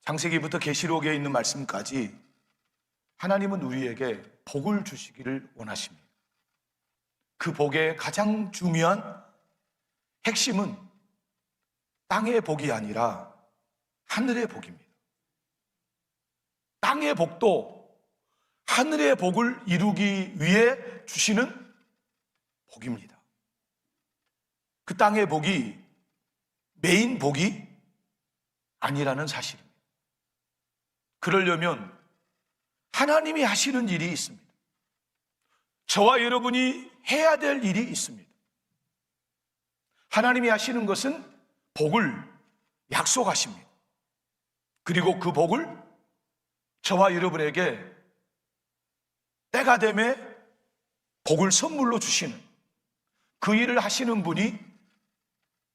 창세기부터 계시록에 있는 말씀까지 하나님은 우리에게 복을 주시기를 원하십니다. 그 복의 가장 중요한 핵심은 땅의 복이 아니라 하늘의 복입니다. 땅의 복도 하늘의 복을 이루기 위해 주시는 복입니다. 그 땅의 복이 메인 복이 아니라는 사실입니다. 그러려면 하나님이 하시는 일이 있습니다. 저와 여러분이 해야 될 일이 있습니다. 하나님이 하시는 것은 복을 약속하십니다. 그리고 그 복을 저와 여러분에게 때가 되매 복을 선물로 주시는 그 일을 하시는 분이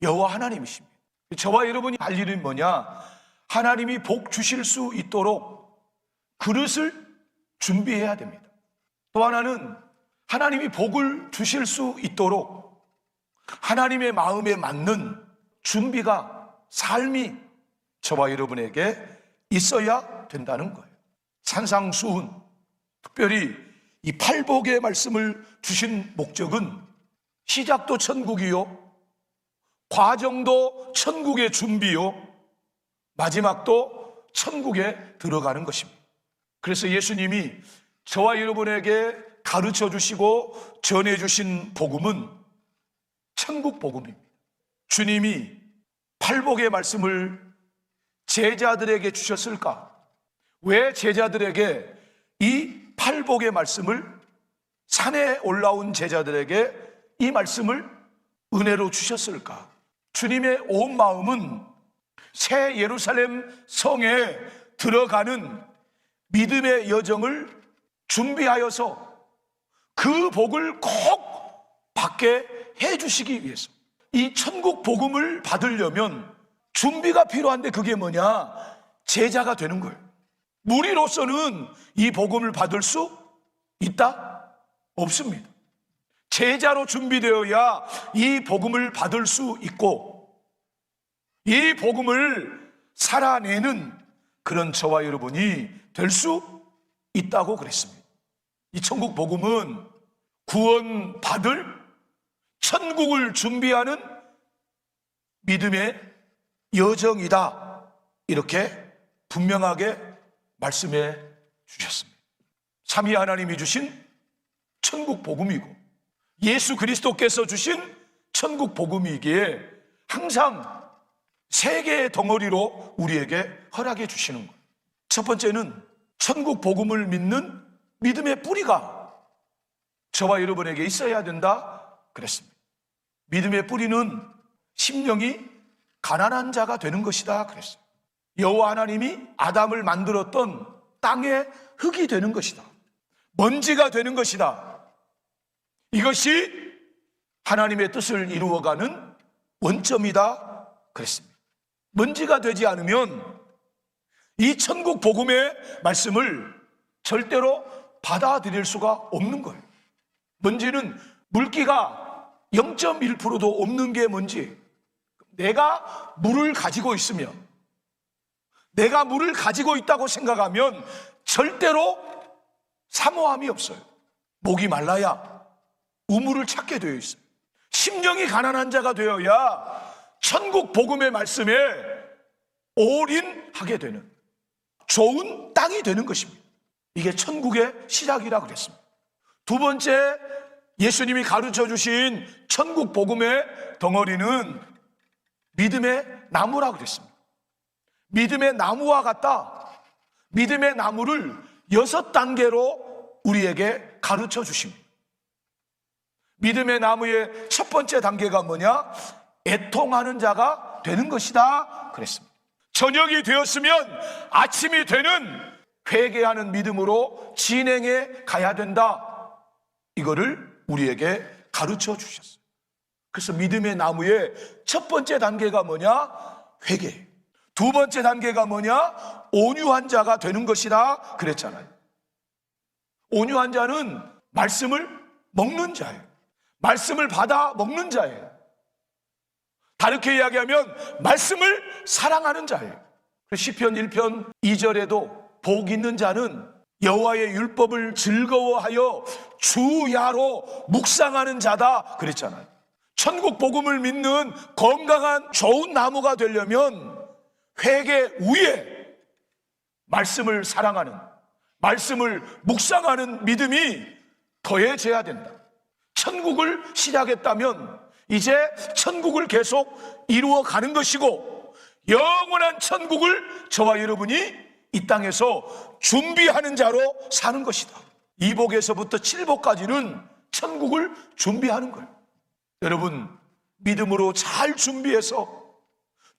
여호와 하나님이십니다. 저와 여러분이 할 일은 뭐냐? 하나님이 복 주실 수 있도록 그릇을 준비해야 됩니다. 또 하나는 하나님이 복을 주실 수 있도록 하나님의 마음에 맞는 준비가, 삶이 저와 여러분에게 있어야 된다는 거예요. 산상수훈, 특별히 이 팔복의 말씀을 주신 목적은 시작도 천국이요, 과정도 천국의 준비요, 마지막도 천국에 들어가는 것입니다. 그래서 예수님이 저와 여러분에게 가르쳐 주시고 전해 주신 복음은 천국 복음입니다. 주님이 팔복의 말씀을 제자들에게 주셨을까? 왜 제자들에게 이 팔복의 말씀을, 산에 올라온 제자들에게 이 말씀을 은혜로 주셨을까? 주님의 온 마음은 새 예루살렘 성에 들어가는 믿음의 여정을 준비하여서 그 복을 꼭 받게 해주시기 위해서, 이 천국 복음을 받으려면 준비가 필요한데 그게 뭐냐? 제자가 되는 거예요. 무리로서는 이 복음을 받을 수 있다? 없습니다. 제자로 준비되어야 이 복음을 받을 수 있고 이 복음을 살아내는 그런 저와 여러분이 될 수 있다고 그랬습니다. 이 천국 복음은 구원받을 천국을 준비하는 믿음의 여정이다, 이렇게 분명하게 말씀해 주셨습니다. 삼위 하나님이 주신 천국 복음이고 예수 그리스도께서 주신 천국 복음이기에 항상 세 개의 덩어리로 우리에게 허락해 주시는 거예요. 첫 번째는 천국 복음을 믿는 믿음의 뿌리가 저와 여러분에게 있어야 된다 그랬습니다. 믿음의 뿌리는 심령이 가난한 자가 되는 것이다 그랬어요. 여호와 하나님이 아담을 만들었던 땅의 흙이 되는 것이다, 먼지가 되는 것이다. 이것이 하나님의 뜻을 이루어가는 원점이다 그랬습니다. 먼지가 되지 않으면 이 천국 복음의 말씀을 절대로 받아들일 수가 없는 거예요. 먼지는 물기가 0.1%도 없는 게 먼지. 내가 물을 가지고 있으면, 내가 물을 가지고 있다고 생각하면 절대로 사모함이 없어요. 목이 말라야 우물을 찾게 되어 있어요. 심령이 가난한 자가 되어야 천국 복음의 말씀에 올인하게 되는 좋은 땅이 되는 것입니다. 이게 천국의 시작이라 그랬습니다. 두 번째, 예수님이 가르쳐 주신 천국 복음의 덩어리는 믿음의 나무라 그랬습니다. 믿음의 나무와 같다. 믿음의 나무를 6단계로 우리에게 가르쳐 주십니다. 믿음의 나무의 첫 번째 단계가 뭐냐? 애통하는 자가 되는 것이다 그랬습니다. 저녁이 되었으면 아침이 되는 회개하는 믿음으로 진행해 가야 된다, 이거를 우리에게 가르쳐 주셨어요. 그래서 믿음의 나무의 첫 번째 단계가 뭐냐? 회개. 두 번째 단계가 뭐냐? 온유한 자가 되는 것이다 그랬잖아요. 온유한 자는 말씀을 먹는 자예요. 말씀을 받아 먹는 자예요. 다르게 이야기하면 말씀을 사랑하는 자예요. 시편 1편 2절에도 복 있는 자는 여호와의 율법을 즐거워하여 주야로 묵상하는 자다 그랬잖아요. 천국 복음을 믿는 건강한 좋은 나무가 되려면 회개 후에 말씀을 사랑하는, 말씀을 묵상하는 믿음이 더해져야 된다. 천국을 시작했다면 이제 천국을 계속 이루어가는 것이고, 영원한 천국을 저와 여러분이 이 땅에서 준비하는 자로 사는 것이다. 이복에서부터 칠복까지는 천국을 준비하는 거예요. 여러분, 믿음으로 잘 준비해서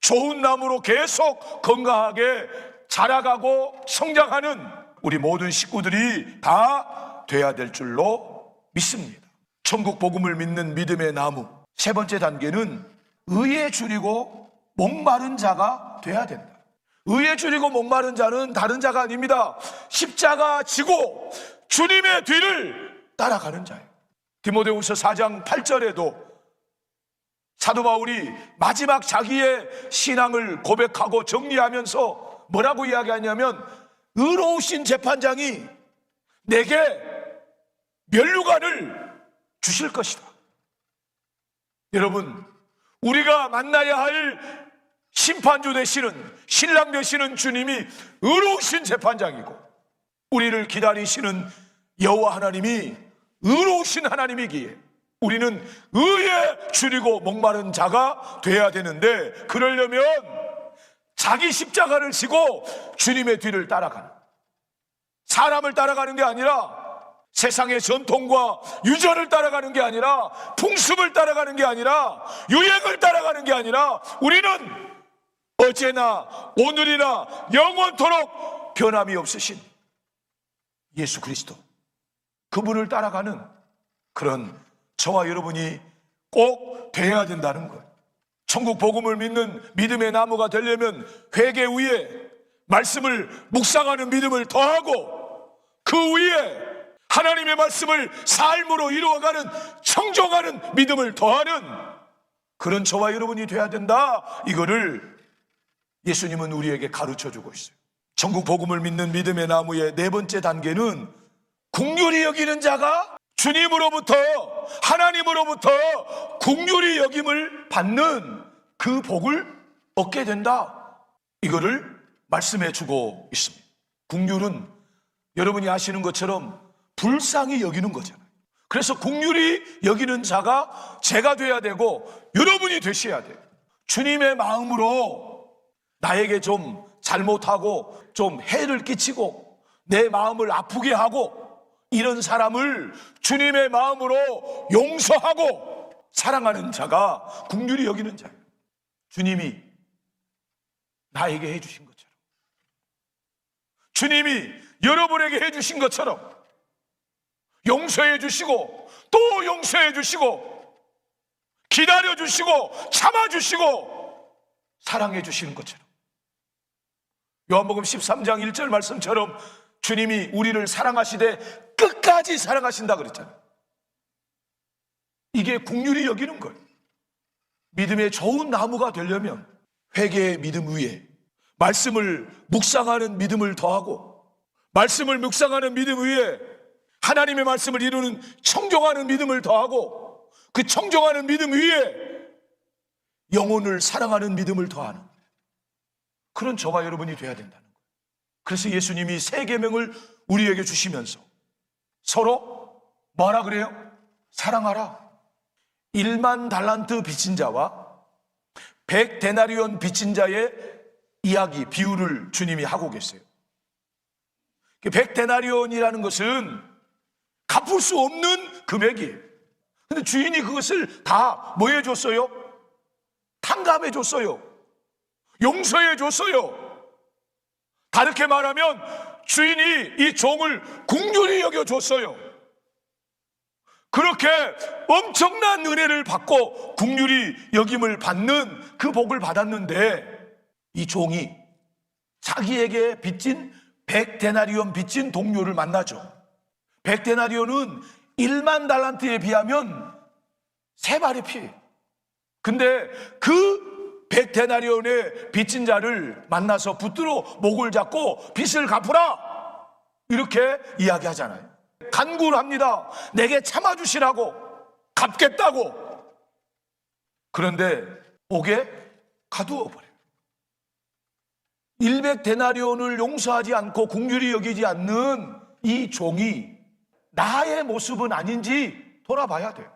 좋은 나무로 계속 건강하게 자라가고 성장하는 우리 모든 식구들이 다 돼야 될 줄로 믿습니다. 천국 복음을 믿는 믿음의 나무, 세 번째 단계는 의에 줄이고 목마른 자가 돼야 된다. 의에 줄이고 목마른 자는 다른 자가 아닙니다. 십자가 지고 주님의 뒤를 따라가는 자예요. 디모데후서 4장 8절에도 사도 바울이 마지막 자기의 신앙을 고백하고 정리하면서 뭐라고 이야기하냐면, 의로우신 재판장이 내게 면류관을 주실 것이다. 여러분, 우리가 만나야 할 심판주 되시는, 신랑 되시는 주님이 의로우신 재판장이고, 우리를 기다리시는 여호와 하나님이 의로우신 하나님이기에 우리는 의에 줄이고 목마른 자가 돼야 되는데, 그러려면 자기 십자가를 지고 주님의 뒤를 따라가는, 사람을 따라가는 게 아니라, 세상의 전통과 유전을 따라가는 게 아니라, 풍습을 따라가는 게 아니라, 유행을 따라가는 게 아니라, 우리는 어제나 오늘이나 영원토록 변함이 없으신 예수 그리스도, 그분을 따라가는 그런 저와 여러분이 꼭 돼야 된다는 거예요. 천국 복음을 믿는 믿음의 나무가 되려면 회개 후에 말씀을 묵상하는 믿음을 더하고, 그 위에 하나님의 말씀을 삶으로 이루어가는, 청종하는 믿음을 더하는 그런 저와 여러분이 돼야 된다. 이거를 예수님은 우리에게 가르쳐주고 있어요. 천국 복음을 믿는 믿음의 나무의 네 번째 단계는 긍휼히 여기는 자가 주님으로부터, 하나님으로부터 긍휼히 여김을 받는 그 복을 얻게 된다. 이거를 말씀해 주고 있습니다. 긍휼은 여러분이 아시는 것처럼 불쌍히 여기는 거잖아요. 그래서 긍휼히 여기는 자가 제가 돼야 되고 여러분이 되셔야 돼요. 주님의 마음으로 나에게 좀 잘못하고 좀 해를 끼치고 내 마음을 아프게 하고 이런 사람을 주님의 마음으로 용서하고 사랑하는 자가 긍휼히 여기는 자예요. 주님이 나에게 해주신 것처럼, 주님이 여러분에게 해주신 것처럼 용서해 주시고 또 용서해 주시고 기다려 주시고 참아 주시고 사랑해 주시는 것처럼, 요한복음 13장 1절 말씀처럼 주님이 우리를 사랑하시되 끝까지 사랑하신다 그랬잖아요. 이게 긍휼히 여기는 거예요. 믿음의 좋은 나무가 되려면 회개의 믿음 위에 말씀을 묵상하는 믿음을 더하고, 말씀을 묵상하는 믿음 위에 하나님의 말씀을 이루는 청종하는 믿음을 더하고, 그 청종하는 믿음 위에 영혼을 사랑하는 믿음을 더하는 그런 저와 여러분이 돼야 된다는 거예요. 그래서 예수님이 세 계명을 우리에게 주시면서 서로 뭐라 그래요? 사랑하라. 1만 달란트 빚진 자와 100데나리온 빚진 자의 이야기, 비유를 주님이 하고 계세요. 100데나리온이라는 것은 갚을 수 없는 금액이에요. 근데 주인이 그것을 다 뭐 해줬어요? 탕감해줬어요. 용서해줬어요. 다르게 말하면 주인이 이 종을 긍휼히 여겨줬어요. 그렇게 엄청난 은혜를 받고 긍휼히 여김을 받는 그 복을 받았는데, 이 종이 자기에게 빚진 100데나리온 빚진 동료를 만나죠. 100데나리온은 1만 달란트에 비하면 3발의 피예요. 근데 그 100데나리온의 빚진 자를 만나서 붙들어 목을 잡고 빚을 갚으라, 이렇게 이야기하잖아요. 간구합니다. 내게 참아주시라고, 갚겠다고. 그런데 옥에 가두어 버려요. 100데나리온을 용서하지 않고 긍휼히 여기지 않는 이 종이 나의 모습은 아닌지 돌아봐야 돼요.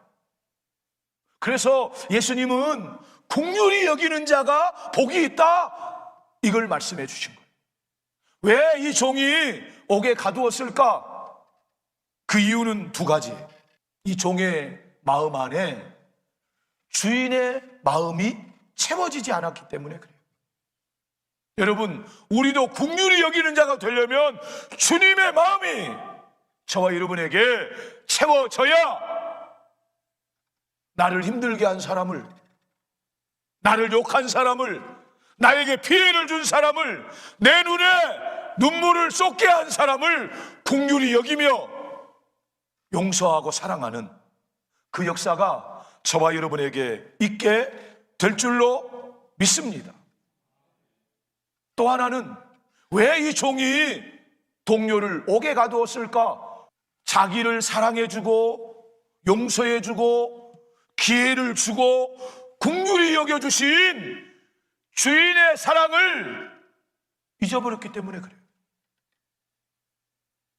그래서 예수님은 긍휼히 여기는 자가 복이 있다, 이걸 말씀해 주신 거예요. 왜 이 종이 옥에 가두었을까? 그 이유는 두 가지예요. 이 종의 마음 안에 주인의 마음이 채워지지 않았기 때문에 그래요. 여러분, 우리도 긍휼히 여기는 자가 되려면 주님의 마음이 저와 여러분에게 채워져야 나를 힘들게 한 사람을, 나를 욕한 사람을, 나에게 피해를 준 사람을, 내 눈에 눈물을 쏟게 한 사람을 긍휼히 여기며 용서하고 사랑하는 그 역사가 저와 여러분에게 있게 될 줄로 믿습니다. 또 하나는 왜 이 종이 동료를 옥에 가두었을까? 자기를 사랑해주고 용서해주고 기회를 주고 긍휼히 여겨주신 주인의 사랑을 잊어버렸기 때문에 그래요.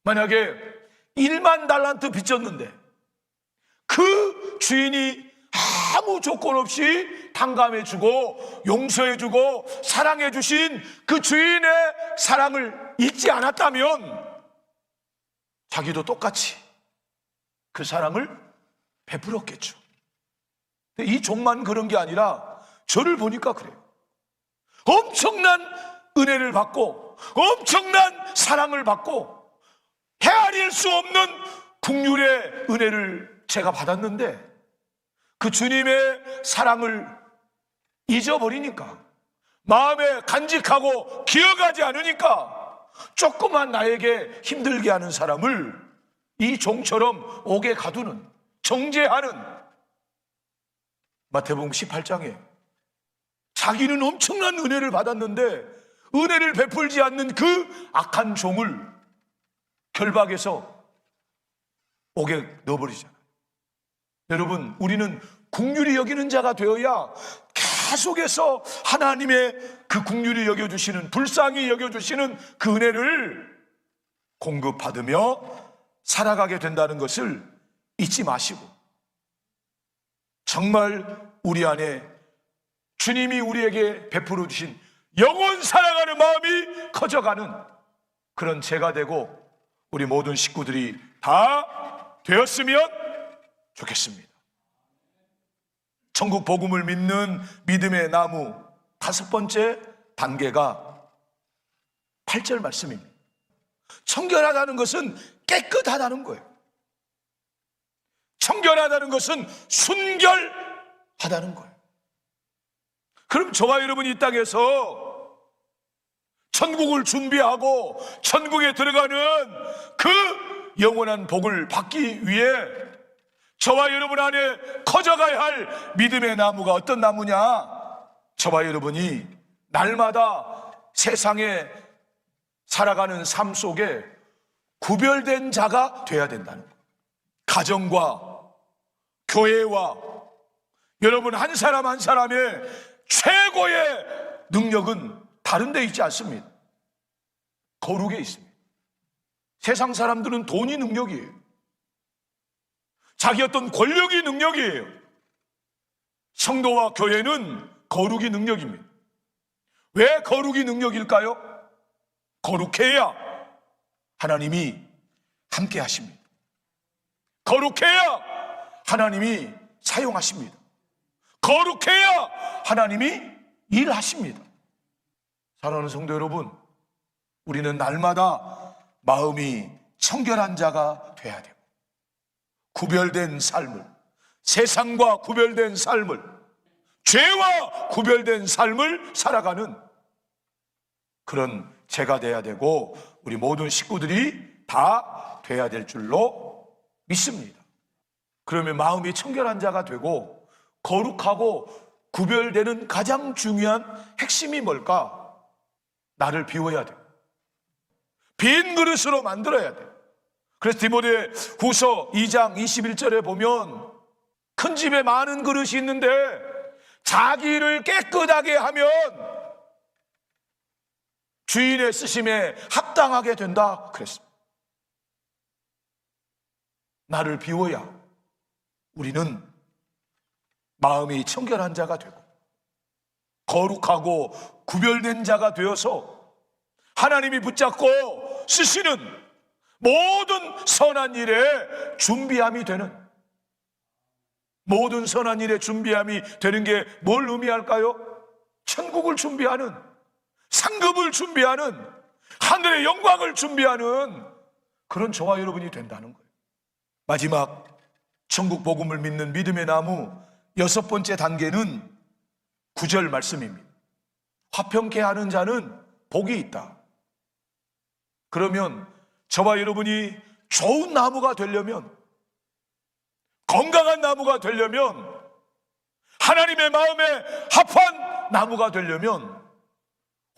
만약에 1만 달란트 빚졌는데 그 주인이 아무 조건 없이 탕감해주고 용서해주고 사랑해주신 그 주인의 사랑을 잊지 않았다면 자기도 똑같이 그 사랑을 베풀었겠죠. 이 종만 그런 게 아니라 저를 보니까 그래요. 엄청난 은혜를 받고 엄청난 사랑을 받고 헤아릴 수 없는 긍휼의 은혜를 제가 받았는데 그 주님의 사랑을 잊어버리니까, 마음에 간직하고 기억하지 않으니까 조그만 나에게 힘들게 하는 사람을 이 종처럼 옥에 가두는, 정죄하는. 마태복음 18장에 자기는 엄청난 은혜를 받았는데 은혜를 베풀지 않는 그 악한 종을 결박해서 옥에 넣어버리잖아요. 여러분, 우리는 긍휼히 여기는 자가 되어야 계속해서 하나님의 그 긍휼히 여겨주시는, 불쌍히 여겨주시는 그 은혜를 공급받으며 살아가게 된다는 것을 잊지 마시고, 정말 우리 안에 주님이 우리에게 베풀어 주신 영원 사랑하는 마음이 커져가는 그런 제가 되고 우리 모든 식구들이 다 되었으면 좋겠습니다. 천국 복음을 믿는 믿음의 나무 다섯 번째 단계가 8절 말씀입니다. 청결하다는 것은 깨끗하다는 거예요. 청결하다는 것은 순결하다는 거예요. 그럼 저와 여러분이 이 땅에서 천국을 준비하고 천국에 들어가는 그 영원한 복을 받기 위해 저와 여러분 안에 커져가야 할 믿음의 나무가 어떤 나무냐? 저와 여러분이 날마다 세상에 살아가는 삶 속에 구별된 자가 돼야 된다는 거예요. 가정과 교회와 여러분 한 사람 한 사람의 최고의 능력은 다른 데 있지 않습니다. 거룩에 있습니다. 세상 사람들은 돈이 능력이에요. 자기 어떤 권력이 능력이에요. 성도와 교회는 거룩이 능력입니다. 왜 거룩이 능력일까요? 거룩해야 하나님이 함께 하십니다. 거룩해야 하나님이 사용하십니다. 거룩해야 하나님이 일하십니다. 사랑하는 성도 여러분, 우리는 날마다 마음이 청결한 자가 돼야 되고 구별된 삶을, 세상과 구별된 삶을, 죄와 구별된 삶을 살아가는 그런 제가 돼야 되고 우리 모든 식구들이 다 돼야 될 줄로 믿습니다. 그러면 마음이 청결한 자가 되고 거룩하고 구별되는 가장 중요한 핵심이 뭘까? 나를 비워야 돼. 빈 그릇으로 만들어야 돼. 그래서 디모데 후서 2장 21절에 보면 큰 집에 많은 그릇이 있는데 자기를 깨끗하게 하면 주인의 쓰심에 합당하게 된다 그랬습니다. 나를 비워야 우리는 마음이 청결한 자가 되고 거룩하고 구별된 자가 되어서 하나님이 붙잡고 쓰시는 모든 선한 일에 준비함이 되는, 모든 선한 일에 준비함이 되는 게 뭘 의미할까요? 천국을 준비하는, 상급을 준비하는, 하늘의 영광을 준비하는 그런 저와 여러분이 된다는 거예요. 마지막 천국 복음을 믿는 믿음의 나무 6번째 단계는 9절 말씀입니다. 화평케 하는 자는 복이 있다. 그러면 저와 여러분이 좋은 나무가 되려면, 건강한 나무가 되려면, 하나님의 마음에 합한 나무가 되려면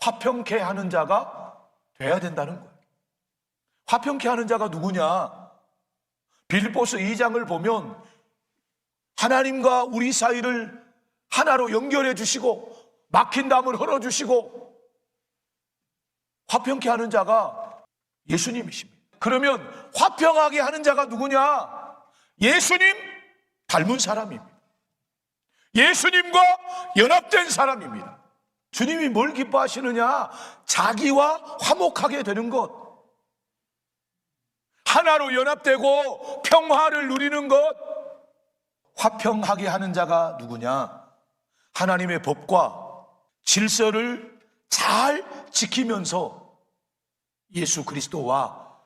화평케 하는 자가 돼야 된다는 거예요. 화평케 하는 자가 누구냐? 빌립보서 2장을 보면 하나님과 우리 사이를 하나로 연결해 주시고 막힌 담을 헐어주시고 화평케 하는 자가 예수님이십니다. 그러면 화평하게 하는 자가 누구냐? 예수님 닮은 사람입니다. 예수님과 연합된 사람입니다. 주님이 뭘 기뻐하시느냐? 자기와 화목하게 되는 것, 하나로 연합되고 평화를 누리는 것. 화평하게 하는 자가 누구냐? 하나님의 법과 질서를 잘 지키면서 예수 그리스도와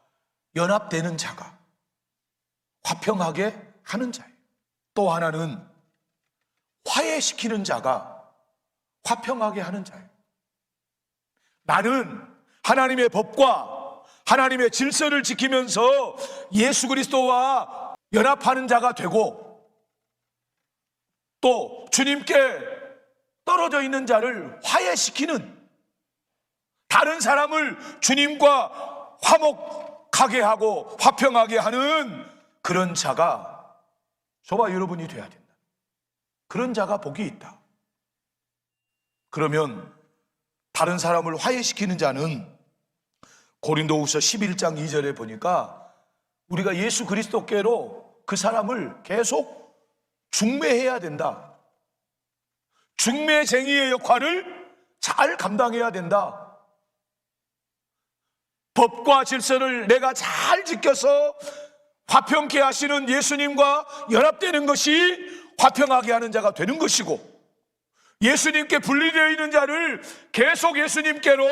연합되는 자가 화평하게 하는 자예요. 또 하나는 화해시키는 자가 화평하게 하는 자예요. 나는 하나님의 법과 하나님의 질서를 지키면서 예수 그리스도와 연합하는 자가 되고, 또 주님께 떨어져 있는 자를 화해시키는, 다른 사람을 주님과 화목하게 하고 화평하게 하는 그런 자가 저와 여러분이 돼야 된다. 그런 자가 복이 있다. 그러면 다른 사람을 화해시키는 자는 고린도후서 11장 2절에 보니까 우리가 예수 그리스도께로 그 사람을 계속 중매해야 된다. 중매쟁이의 역할을 잘 감당해야 된다. 법과 질서를 내가 잘 지켜서 화평케 하시는 예수님과 연합되는 것이 화평하게 하는 자가 되는 것이고, 예수님께 분리되어 있는 자를 계속 예수님께로,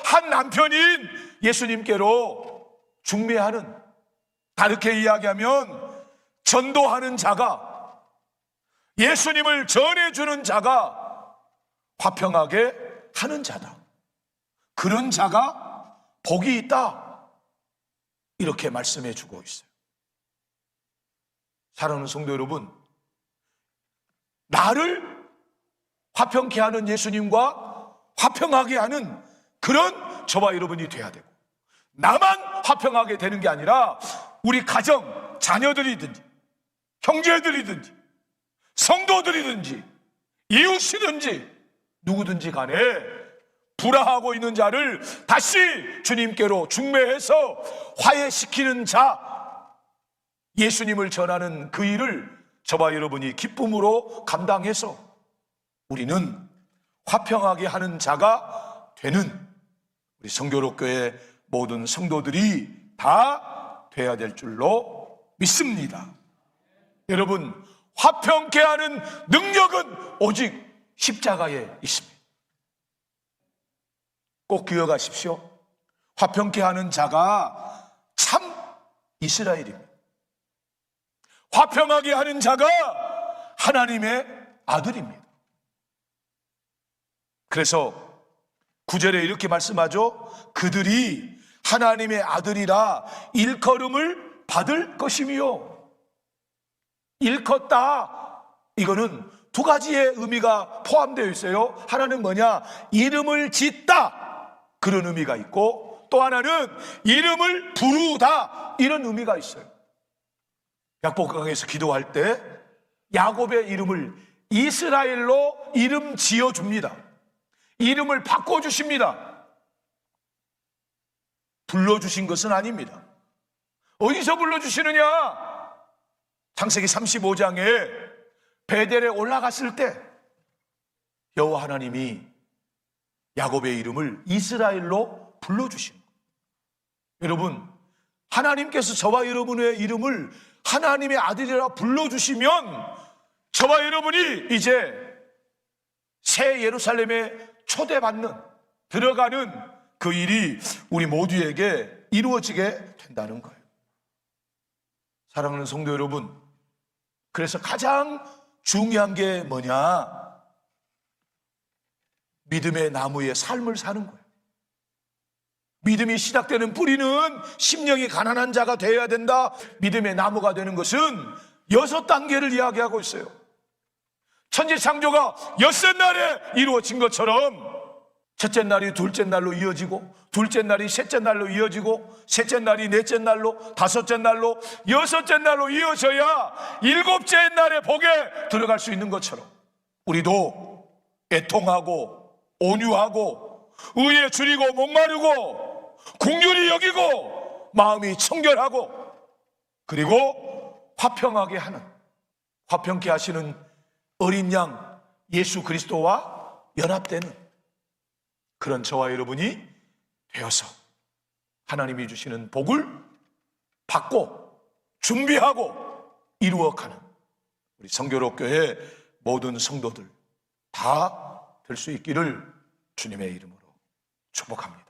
한 남편인 예수님께로 중매하는, 다르게 이야기하면 전도하는 자가, 예수님을 전해주는 자가 화평하게 하는 자다. 그런 자가 복이 있다. 이렇게 말씀해 주고 있어요. 사랑하는 성도 여러분, 나를 화평케 하는 예수님과 화평하게 하는 그런 저와 여러분이 돼야 되고, 나만 화평하게 되는 게 아니라 우리 가정, 자녀들이든지 형제들이든지 성도들이든지 이웃이든지 누구든지 간에 불화하고 있는 자를 다시 주님께로 중매해서 화해시키는 자, 예수님을 전하는 그 일을 저와 여러분이 기쁨으로 감당해서 우리는 화평하게 하는 자가 되는 우리 성교록교회 모든 성도들이 다 돼야 될 줄로 믿습니다. 여러분, 화평케 하는 능력은 오직 십자가에 있습니다. 꼭 기억하십시오. 화평케 하는 자가 참 이스라엘입니다. 화평하게 하는 자가 하나님의 아들입니다. 그래서 9절에 이렇게 말씀하죠. 그들이 하나님의 아들이라 일컬음을 받을 것이며, 일컫다, 이거는 두 가지의 의미가 포함되어 있어요. 하나는 뭐냐? 이름을 짓다, 그런 의미가 있고, 또 하나는 이름을 부르다, 이런 의미가 있어요. 약복강에서 기도할 때 야곱의 이름을 이스라엘로 이름 지어줍니다. 이름을 바꿔주십니다. 불러주신 것은 아닙니다. 어디서 불러주시느냐? 창세기 35장에 베델에 올라갔을 때 여호와 하나님이 야곱의 이름을 이스라엘로 불러주신 거예요. 여러분, 하나님께서 저와 여러분의 이름을 하나님의 아들이라 불러주시면 저와 여러분이 이제 새 예루살렘에 초대받는, 들어가는 그 일이 우리 모두에게 이루어지게 된다는 거예요. 사랑하는 성도 여러분, 그래서 가장 중요한 게 뭐냐? 믿음의 나무의 삶을 사는 거예요. 믿음이 시작되는 뿌리는 심령이 가난한 자가 되어야 된다. 믿음의 나무가 되는 것은 6단계를 이야기하고 있어요. 천지창조가 6날에 이루어진 것처럼 첫째 날이 둘째 날로 이어지고, 둘째 날이 셋째 날로 이어지고, 셋째 날이 넷째 날로, 다섯째 날로, 여섯째 날로 이어져야 일곱째 날의 복에 들어갈 수 있는 것처럼 우리도 애통하고 온유하고 의에 줄이고 목마르고 긍휼히 여기고 마음이 청결하고 그리고 화평하게 하는, 화평케 하시는 어린 양 예수 그리스도와 연합되는 그런 저와 여러분이 되어서 하나님이 주시는 복을 받고 준비하고 이루어가는 우리 성교로교회 모든 성도들 다 될 수 있기를 주님의 이름으로 축복합니다.